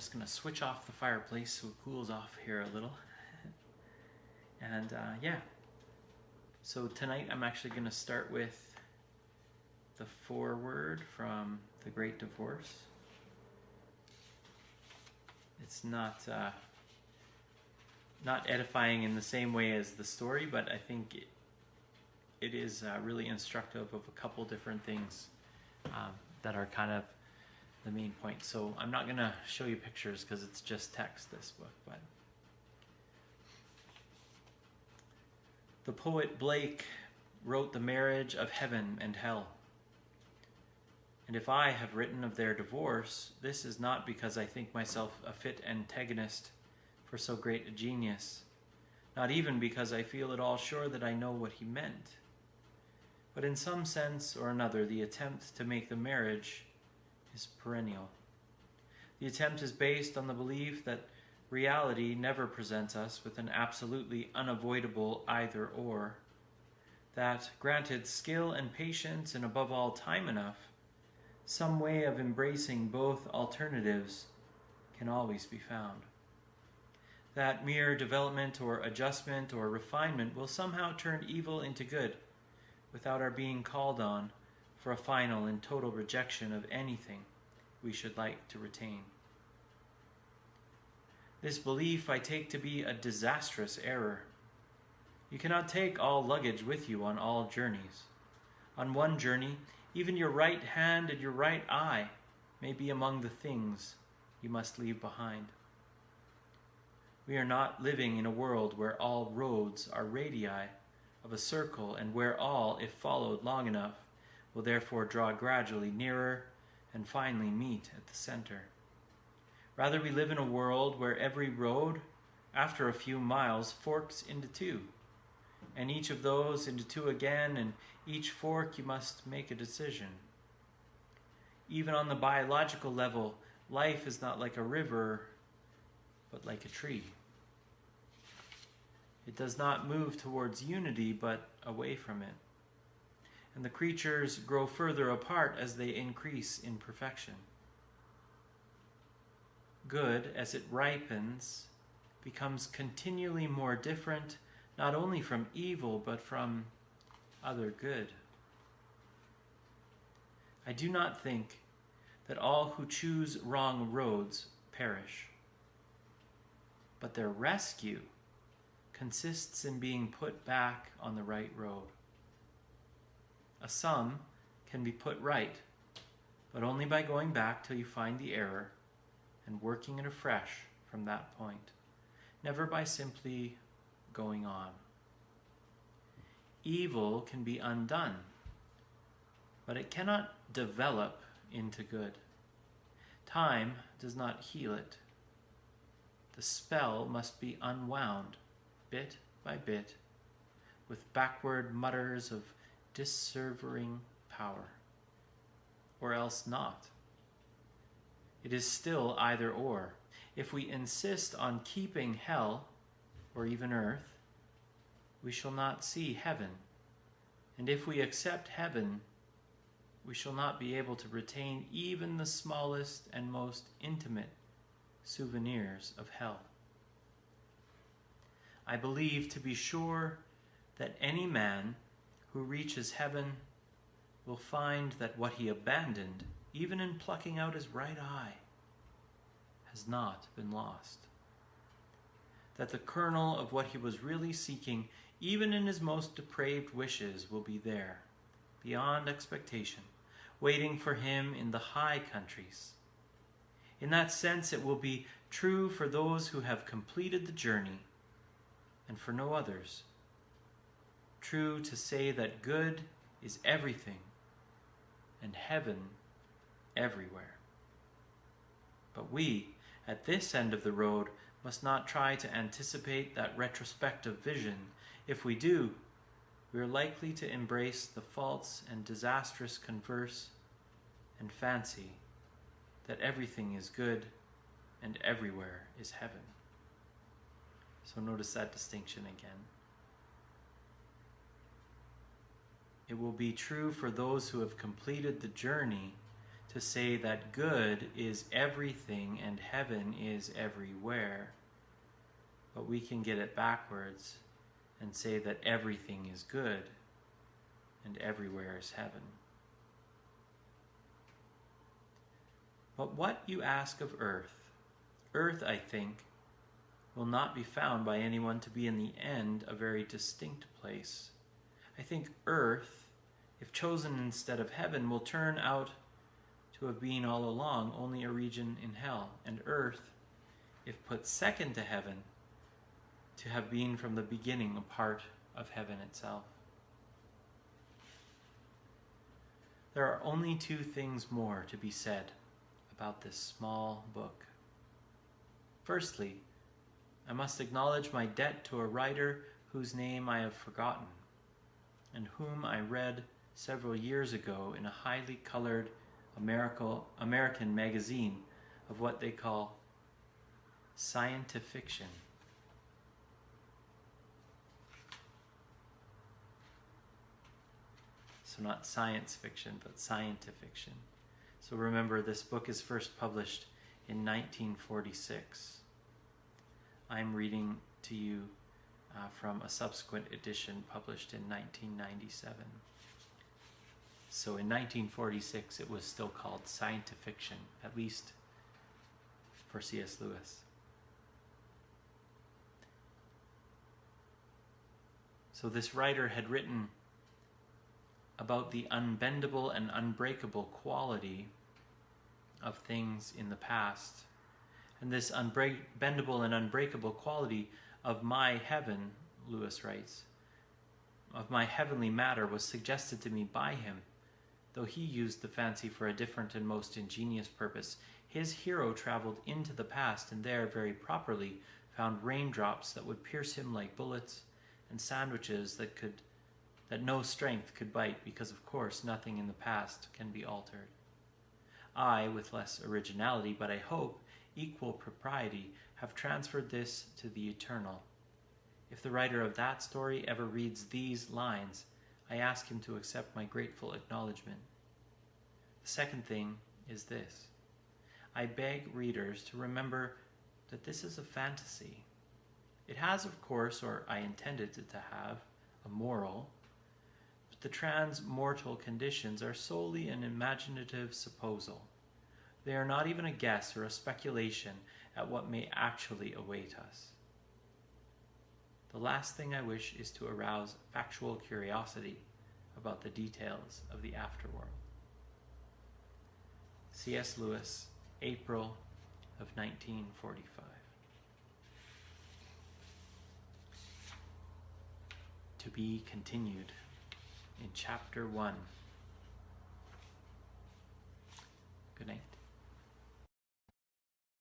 just going to switch off the fireplace so it cools off here a little. And yeah, so tonight I'm actually going to start with the foreword from The Great Divorce. It's not edifying in the same way as the story, but I think it is really instructive of a couple different things that are kind of the main point. So I'm not going to show you pictures because it's just text, this book. But the poet Blake wrote the marriage of heaven and hell. And if I have written of their divorce, this is not because I think myself a fit antagonist for so great a genius, not even because I feel at all sure that I know what he meant. But in some sense or another, the attempt to make the marriage is perennial. The attempt is based on the belief that reality never presents us with an absolutely unavoidable either or, that granted skill and patience and above all time enough, some way of embracing both alternatives can always be found. That mere development or adjustment or refinement will somehow turn evil into good without our being called on for a final and total rejection of anything we should like to retain. This belief I take to be a disastrous error. You cannot take all luggage with you on all journeys. On one journey, even your right hand and your right eye may be among the things you must leave behind. We are not living in a world where all roads are radii of a circle and where all, if followed long enough, will therefore draw gradually nearer and finally meet at the center. Rather, we live in a world where every road, after a few miles, forks into two, and each of those into two again, and each fork you must make a decision. Even on the biological level, life is not like a river, but like a tree. It does not move towards unity, but away from it. And the creatures grow further apart as they increase in perfection. Good, as it ripens, becomes continually more different, not only from evil, but from other good. I do not think that all who choose wrong roads perish, but their rescue consists in being put back on the right road. A sum can be put right, but only by going back till you find the error and working it afresh from that point, never by simply going on. Evil can be undone, but it cannot develop into good. Time does not heal it. The spell must be unwound, bit by bit, with backward mutters of disservering power, or else not. It is still either or. If we insist on keeping hell, or even earth, we shall not see heaven. And if we accept heaven, we shall not be able to retain even the smallest and most intimate souvenirs of hell. I believe, to be sure, that any man who reaches heaven will find that what he abandoned, even in plucking out his right eye, has not been lost. That the kernel of what he was really seeking, even in his most depraved wishes, will be there, beyond expectation, waiting for him in the high countries. In that sense, it will be true for those who have completed the journey, and for no others. True to say that good is everything, and heaven everywhere. But we, at this end of the road, must not try to anticipate that retrospective vision. If we do, we are likely to embrace the false and disastrous converse and fancy that everything is good and everywhere is heaven. So notice that distinction again. It will be true for those who have completed the journey to say that good is everything and heaven is everywhere, but we can get it backwards and say that everything is good and everywhere is heaven. But what you ask of earth, I think, will not be found by anyone to be in the end a very distinct place. I think earth, if chosen instead of heaven, will turn out to have been all along only a region in hell, and earth, if put second to heaven, to have been from the beginning a part of heaven itself. There are only two things more to be said about this small book. Firstly, I must acknowledge my debt to a writer whose name I have forgotten, and whom I read several years ago in a highly colored American magazine of what they call scientific fiction. So not science fiction, but scientific fiction. So remember, this book is first published in 1946. I'm reading to you from a subsequent edition published in 1997. So in 1946, it was still called scientific fiction, at least for C.S. Lewis. So this writer had written about the unbendable and unbreakable quality of things in the past. And this unbendable and unbreakable quality of my heaven, Lewis writes, of my heavenly matter was suggested to me by him. Though he used the fancy for a different and most ingenious purpose, his hero traveled into the past and there very properly found raindrops that would pierce him like bullets and sandwiches that no strength could bite, because of course nothing in the past can be altered. I, with less originality, but I hope equal propriety, have transferred this to the eternal. If the writer of that story ever reads these lines, I ask him to accept my grateful acknowledgement. The second thing is this. I beg readers to remember that this is a fantasy. It has, of course, or I intended it to have, a moral, but the transmortal conditions are solely an imaginative supposal. They are not even a guess or a speculation at what may actually await us. The last thing I wish is to arouse factual curiosity about the details of the afterworld. C.S. Lewis, April of 1945. To be continued in Chapter 1.